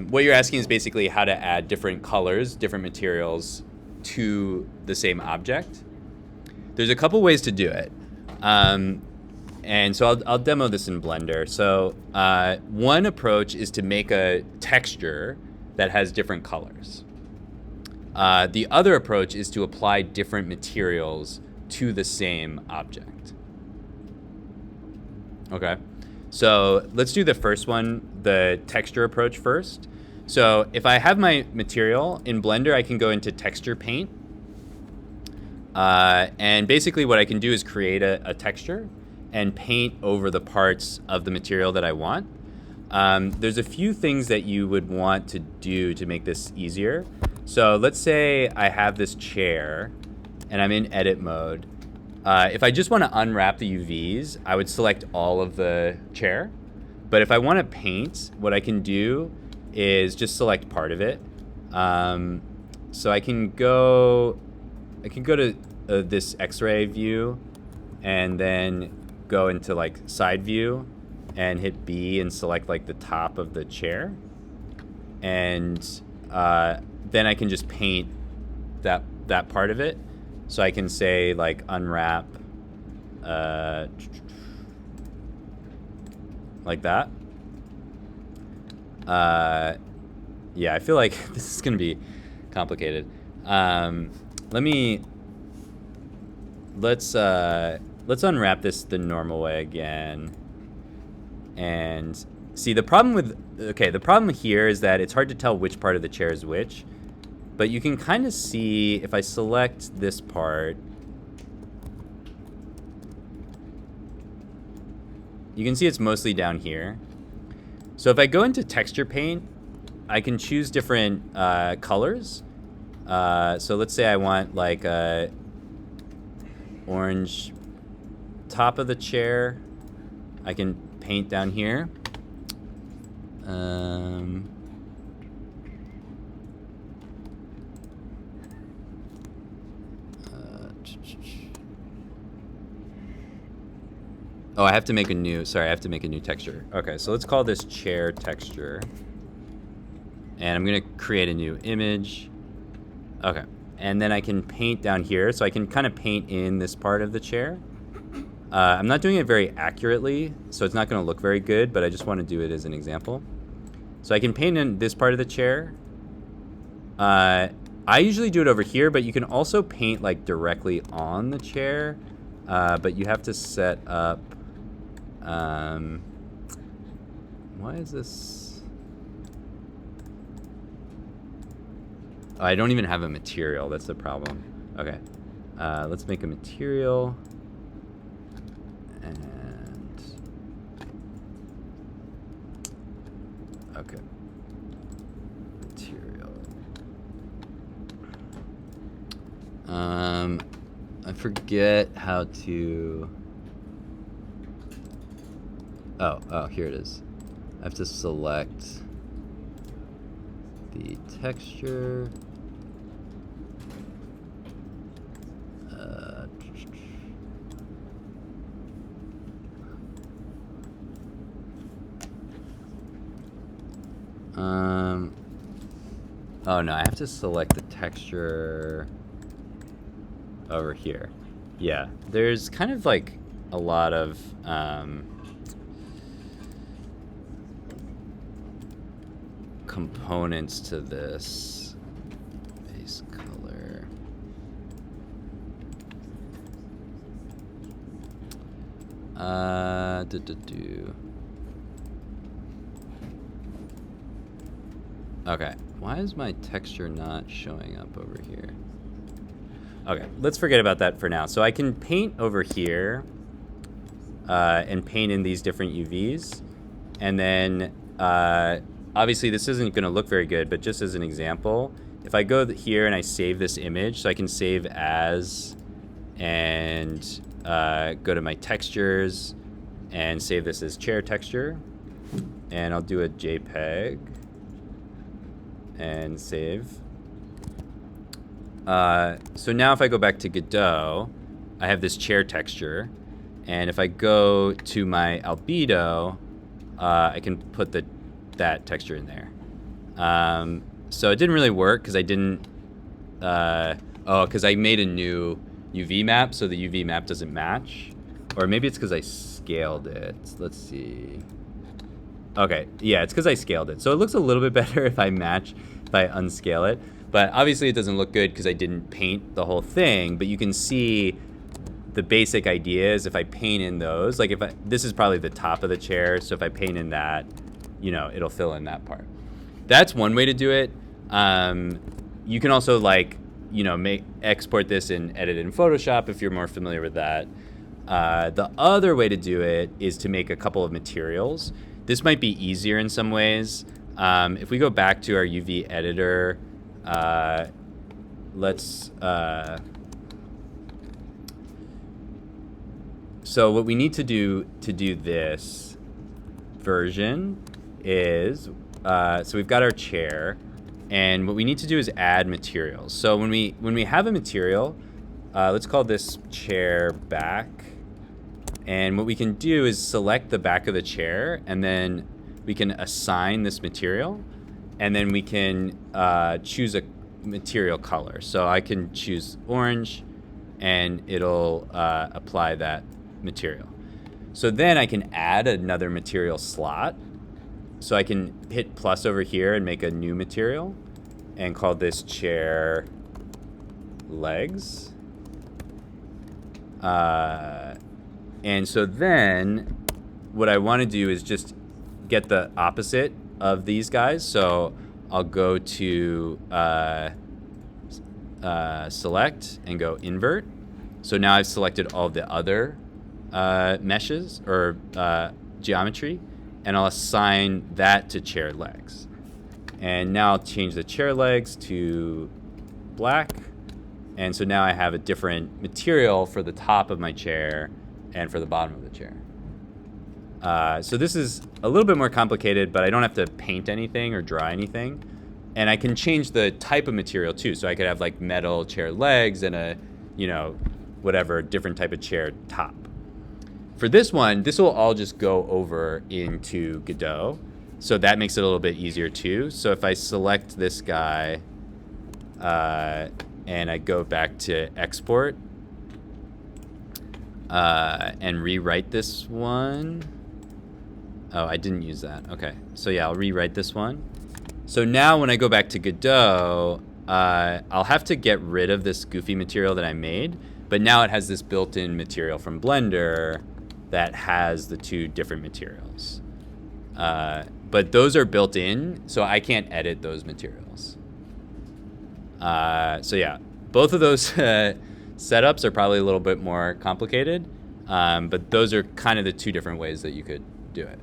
What you're asking is basically how to add different colors, different materials to the same object. There's a couple ways to do it. And so I'll demo this in Blender. So one approach is to make a texture that has different colors. The other approach is to apply different materials to the same object. Okay, so let's do the first one, the texture approach first. So if I have my material in Blender, I can go into texture paint. And basically what I can do is create a texture and paint over the parts of the material that I want. There's a few things that you would want to do to make this easier. So let's say I have this chair and I'm in edit mode. If I just want to unwrap the UVs, I would select all of the chair. But if I want to paint, what I can do is just select part of it. So I can go to this X-ray view and then go into like side view and hit B and select like the top of the chair. And then I can just paint that part of it. So I can say like unwrap like that. Yeah, I feel like this is gonna be complicated. Let's unwrap this the normal way again. And see, the problem here is that it's hard to tell which part of the chair is which. But you can kind of see if I select this part, you can see it's mostly down here. So if I go into texture paint, I can choose different colors. So let's say I want like a orange top of the chair. I can paint down here. Oh, I have to make a new texture. Okay, so let's call this chair texture. And I'm gonna create a new image. Okay, and then I can paint down here. So I can kind of paint in this part of the chair. I'm not doing it very accurately, so it's not gonna look very good, but I just wanna do it as an example. So I can paint in this part of the chair. I usually do it over here, but you can also paint like directly on the chair. But you have to set up, why is this? Oh, I don't even have a material, that's the problem. Okay, let's make a material. And, okay, material. I forget how to, oh, here it is. I have to select the texture. Oh no, I have to select the texture over here. Yeah, there's kind of like a lot of components to this. Base color. Okay, why is my texture not showing up over here? Okay, let's forget about that for now. So I can paint over here and paint in these different UVs. And then obviously this isn't gonna look very good, but just as an example, if I go here and I save this image, so I can save as and go to my textures and save this as chair texture. And I'll do a JPEG and save. So now if I go back to Godot, I have this chair texture. And if I go to my albedo, I can put that texture in there. So it didn't really work because I didn't, because I made a new UV map, so the UV map doesn't match. Or maybe it's because I scaled it. Let's see. Okay, yeah, it's because I scaled it. So it looks a little bit better if I unscale it. But obviously it doesn't look good because I didn't paint the whole thing. But you can see the basic idea is if I paint in those, like this is probably the top of the chair. So if I paint in that, it'll fill in that part. That's one way to do it. You can also export this and edit in Photoshop if you're more familiar with that. The other way to do it is to make a couple of materials. This might be easier in some ways. If we go back to our UV editor, so what we need to do this version is, so we've got our chair, and what we need to do is add materials. So when we have a material, let's call this chair back. And what we can do is select the back of the chair, and then we can assign this material, and then we can choose a material color. So I can choose orange, and it'll apply that material. So then I can add another material slot. So I can hit plus over here and make a new material and call this chair legs. And so then what I want to do is just get the opposite of these guys. So I'll go to select and go invert. So now I've selected all the other meshes or geometry, and I'll assign that to chair legs. And now I'll change the chair legs to black. And so now I have a different material for the top of my chair and for the bottom of the chair. So this is a little bit more complicated, but I don't have to paint anything or draw anything. And I can change the type of material too. So I could have like metal chair legs and a, whatever different type of chair top. For this one, this will all just go over into Godot. So that makes it a little bit easier too. So if I select this guy and I go back to export, and rewrite this one. Oh, I didn't use that. Okay, so yeah, I'll rewrite this one. So now when I go back to Godot, I'll have to get rid of this goofy material that I made, but now it has this built-in material from Blender that has the two different materials. But those are built in, so I can't edit those materials. So yeah, both of those setups are probably a little bit more complicated, but those are kind of the two different ways that you could do it.